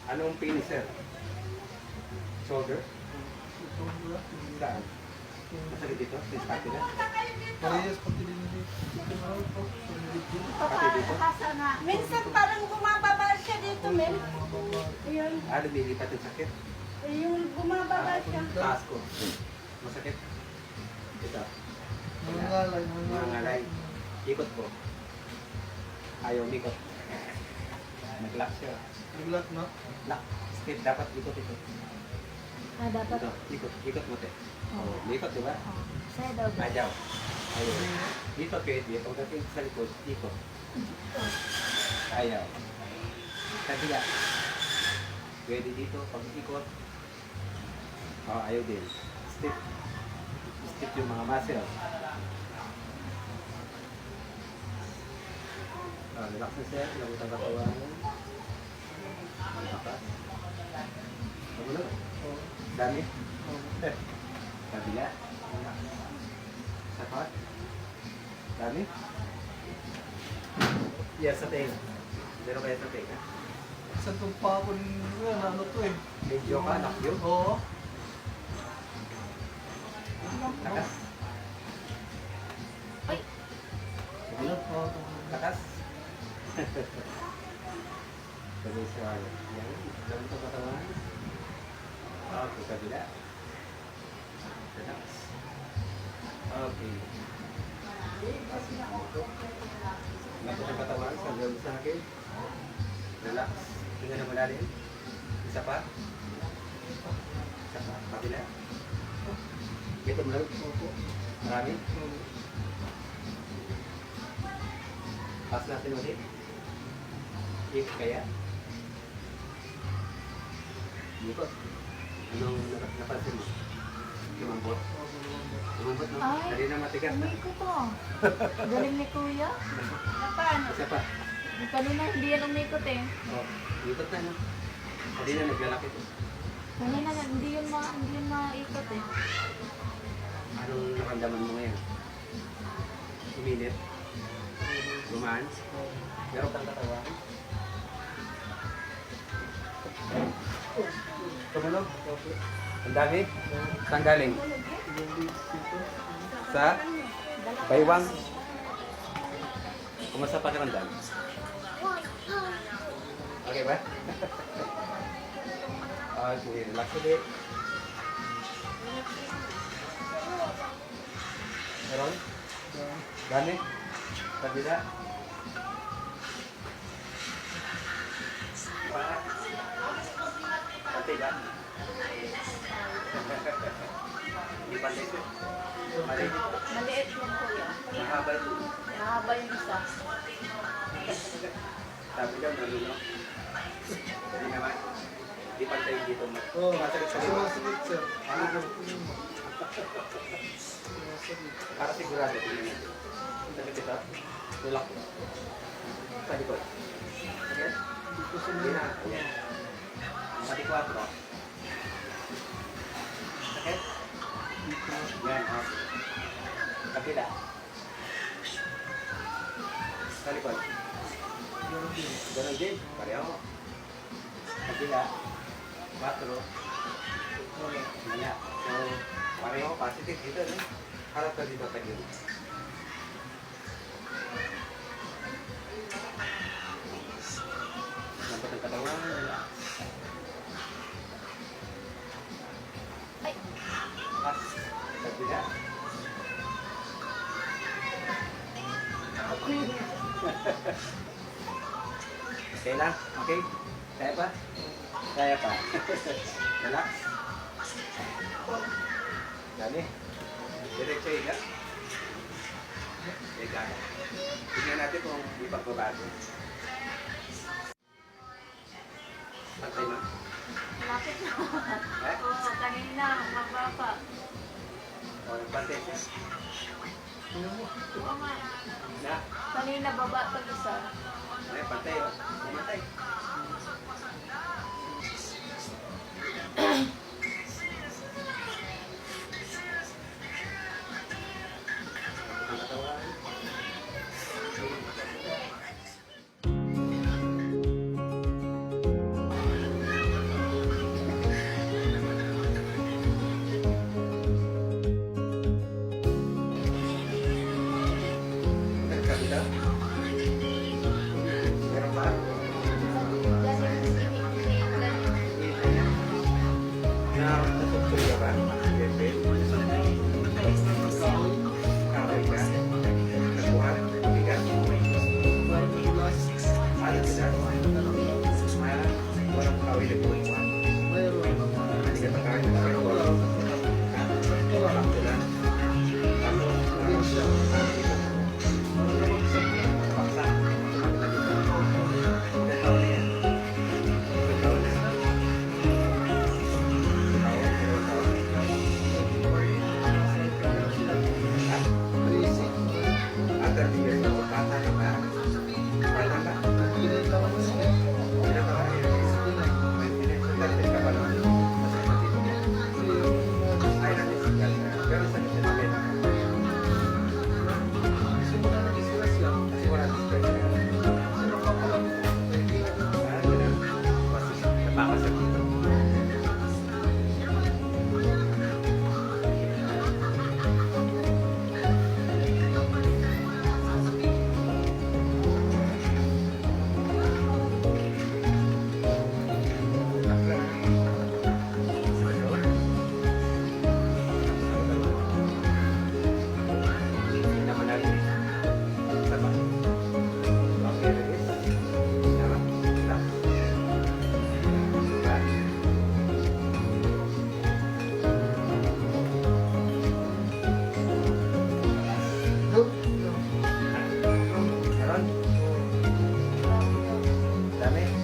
Anong finisher? Shoulder? Saan? Masakit dito? Sa spatula? Parehas pati din dito. Pati dito? Minsan parang bumababa siya dito, men. Yun. Lumilipat yung sakit. Yung bumababa siya. Taas ko. Masakit? Ito. Mangalay. Mga ngalay. Ikot ko. Ayaw umikot. Nag-lock siya. Naglat na. Lock. Step dapat ikot-ikot. Ah, dapat. Ito. Ikot. Ikot mo te. Oo. Ikot diba? Oh. Sa'yo daw. Ayaw. Ayaw. Dito pwede. Pagdating sa likod, ikot. Ayaw. Kabila. Pwede dito. Pag ikot. Ayaw din. Step. Step yung mga muscle. Relax na sir. Labot ang katawan. Malakas. Ano na? Dami? Kabila. Sapat. Dami? Yes, sa tayo. Meron kaya sa tayo, ha? Sa tumpa ko ano to eh. Medyo ka, nakyo. Oo. Lakas. Ay! Naglat pa ako. Lakas. Sabi sa yan. Labot ang katawan. Okay, kabila. Relax. Okay. Labot ang katawan. Sabi sa akin. Relax. Tingnan na malalim. Isa pa. Isa pa. Kabila. Ito mo lang. Marami. Pass natin ulit. If kaya. Ikot. Anong napansin mo? Lumambot. Lumambot no? Ay. Dali na matigas na. Hindi ko to. Galing ni Kuya. Paano? Isa pa. Kanina hindi yan umikot eh. Oh, ikot na no? Dali na naglalak ito. Kanina hindi yun maikot eh. Anong nakamdaman mo ngayon? Uminit? Gumaan? Meron kang katawan? Tumunog? Ang dami? Saan galing? Sa? Baywang? Kumusta pakiramdam? Okay ba? Okay, relax ulit. Meron? Dami? Kabila? Pantay ba? Hindi pantay ito. Mali. Maliit lang Kuya. Mahaba ito. Mahaba yung isa. Sabi daw, nalulong. Hindi naman. Hindi pantay dito. Oo. Masakit sa liwa. Sumasakit sir. Para sigurado. Sakit ito. Tulak mo. Sa likod. Sakit? Hindi na. Ayan. Pati 4. Sakit? Yan. Kabila. Sa likod. Ganon din. Pareho. Kabila. 4. Maya. So, pareho. Positive dito. No? Harap ka dito tagil. Nampat ang katawan. Relax. Ay! Pas. Kabila. Okay lang? Okay? Kaya pa? Kaya pa. Relax. Dali. Diretso higa. Higa. Tingnan natin kung di pagbabago. Pantay mo? Lapit na. Eh? Oo, kanina. Mababa. O, nagpantay siya. Oo nga. Na? Kanina baba pag isa. Ay, pantay o. Pumatay. Ang katawan. Pilipuin mo. Mayroon. Hindi ka nakain ng Ito lang. Ito lang. Probinsya. Crazy. Nagbigay ka lang sa simula ng disgrasya. Sino ka pala Dami.